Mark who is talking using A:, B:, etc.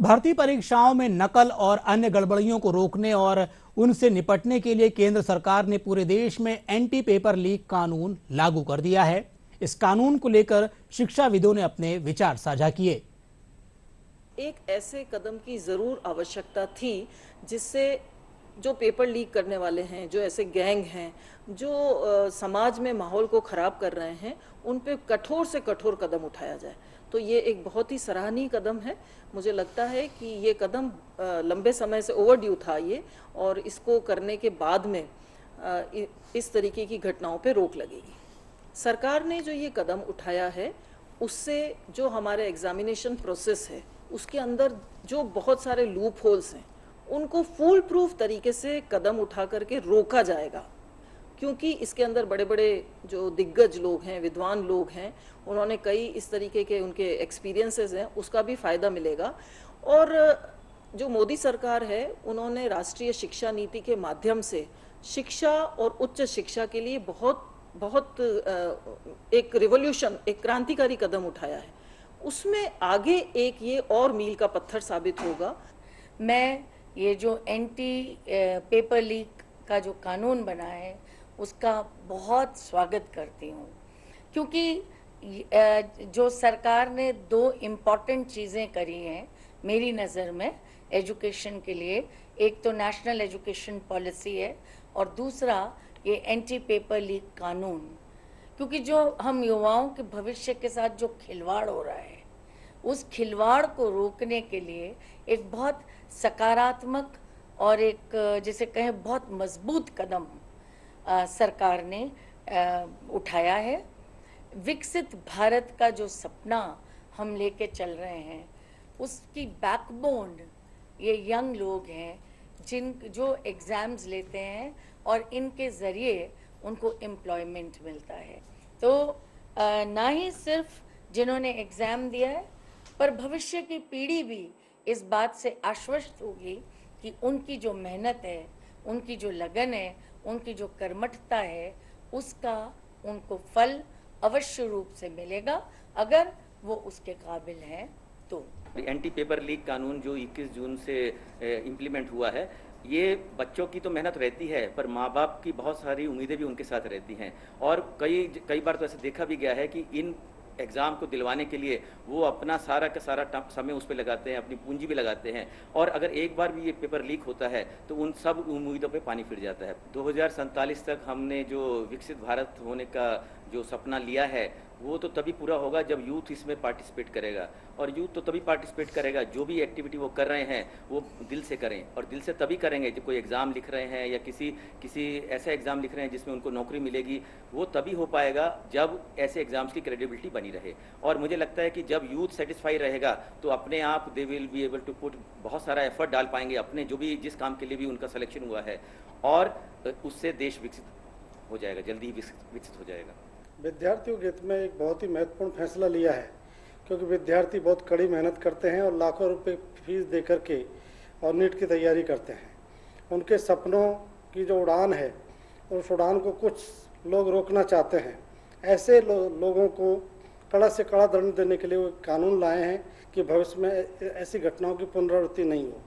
A: भर्ती परीक्षाओं में नकल और अन्य गड़बड़ियों को रोकने और उनसे निपटने के लिए केंद्र सरकार ने पूरे देश में एंटी पेपर लीक कानून लागू कर दिया है। इस कानून को लेकर शिक्षाविदों ने अपने विचार साझा किए।
B: एक ऐसे कदम की जरूर आवश्यकता थी जिससे जो पेपर लीक करने वाले हैं, जो ऐसे गैंग हैं जो समाज में माहौल को खराब कर रहे हैं, उन पे कठोर से कठोर कदम उठाया जाए। तो ये एक बहुत ही सराहनीय कदम है। मुझे लगता है कि ये कदम लंबे समय से ओवरड्यू था ये, और इसको करने के बाद में इस तरीके की घटनाओं पे रोक लगेगी। सरकार ने जो ये कदम उठाया है उससे जो हमारे एग्जामिनेशन प्रोसेस है उसके अंदर जो बहुत सारे लूप होल्स हैं उनको फूल प्रूफ तरीके से कदम उठा करके रोका जाएगा, क्योंकि इसके अंदर बड़े बड़े जो दिग्गज लोग हैं, विद्वान लोग हैं, उन्होंने कई इस तरीके के उनके एक्सपीरियंसेस हैं, उसका भी फ़ायदा मिलेगा। और जो मोदी सरकार है उन्होंने राष्ट्रीय शिक्षा नीति के माध्यम से शिक्षा और उच्च शिक्षा के लिए बहुत एक रिवॉल्यूशन, एक क्रांतिकारी कदम उठाया है। उसमें आगे एक ये और मील का पत्थर साबित होगा।
C: मैं ये जो एंटी पेपर लीक का जो कानून बना है उसका बहुत स्वागत करती हूँ, क्योंकि जो सरकार ने दो इम्पॉर्टेंट चीज़ें करी हैं मेरी नज़र में एजुकेशन के लिए। एक तो नेशनल एजुकेशन पॉलिसी है और दूसरा ये एंटी पेपर लीक कानून, क्योंकि जो हम युवाओं के भविष्य के साथ जो खिलवाड़ हो रहा है उस खिलवाड़ को रोकने के लिए एक बहुत सकारात्मक और एक जिसे कहें बहुत मजबूत कदम सरकार ने उठाया है। विकसित भारत का जो सपना हम लेके चल रहे हैं उसकी बैकबोन ये यंग लोग हैं जो एग्ज़ाम्स लेते हैं और इनके ज़रिए उनको एम्प्लॉयमेंट मिलता है। तो ना ही सिर्फ जिन्होंने एग्ज़ाम दिया है पर भविष्य की पीढ़ी भी इस बात से आश्वस्त होगी कि उनकी जो मेहनत है, उनकी जो लगन है, उनकी जो कर्मठता है, उसका उनको फल अवश्य रूप से मिलेगा अगर वो उसके काबिल हैं तो।
D: एंटी पेपर लीक कानून जो 21 जून से इम्प्लीमेंट हुआ है, ये बच्चों की तो मेहनत रहती है पर माँ बाप की बहुत सारी उम्मीदें भी उनके साथ रहती हैं। और कई बार तो ऐसे देखा भी गया है कि इन एग्ज़ाम को दिलवाने के लिए वो अपना सारा का सारा समय उस पर लगाते हैं, अपनी पूंजी भी लगाते हैं, और अगर एक बार भी ये पेपर लीक होता है तो उन सब उम्मीदों पे पानी फिर जाता है। 2047 तक हमने जो विकसित भारत होने का जो सपना लिया है वो तो तभी पूरा होगा जब यूथ इसमें पार्टिसिपेट करेगा, और यूथ तो तभी पार्टिसिपेट करेगा जो भी एक्टिविटी वो कर रहे हैं वो दिल से करें, और दिल से तभी करेंगे जब कोई एग्ज़ाम लिख रहे हैं या किसी ऐसा एग्ज़ाम लिख रहे हैं जिसमें उनको नौकरी मिलेगी, वो तभी हो पाएगा जब ऐसे एग्ज़ाम्स की क्रेडिबिलिटी बनी रहे। और मुझे लगता है कि जब यूथ सेटिस्फाई रहेगा तो अपने आप they will be able to put बहुत सारा एफर्ट डाल पाएंगे अपने जो भी जिस काम के लिए भी उनका सिलेक्शन हुआ है, और उससे देश विकसित हो जाएगा, जल्दी ही विकसित हो जाएगा।
E: विद्यार्थियों के हित में एक बहुत ही महत्वपूर्ण फैसला लिया है, क्योंकि विद्यार्थी बहुत कड़ी मेहनत करते हैं और लाखों रुपए फीस दे करके और नीट की तैयारी करते हैं। उनके सपनों की जो उड़ान है उस उड़ान को कुछ लोग रोकना चाहते हैं। ऐसे लोगों को कड़ा से कड़ा दंड देने के लिए वो कानून लाए हैं कि भविष्य में ऐसी घटनाओं की पुनरावृत्ति नहीं हो।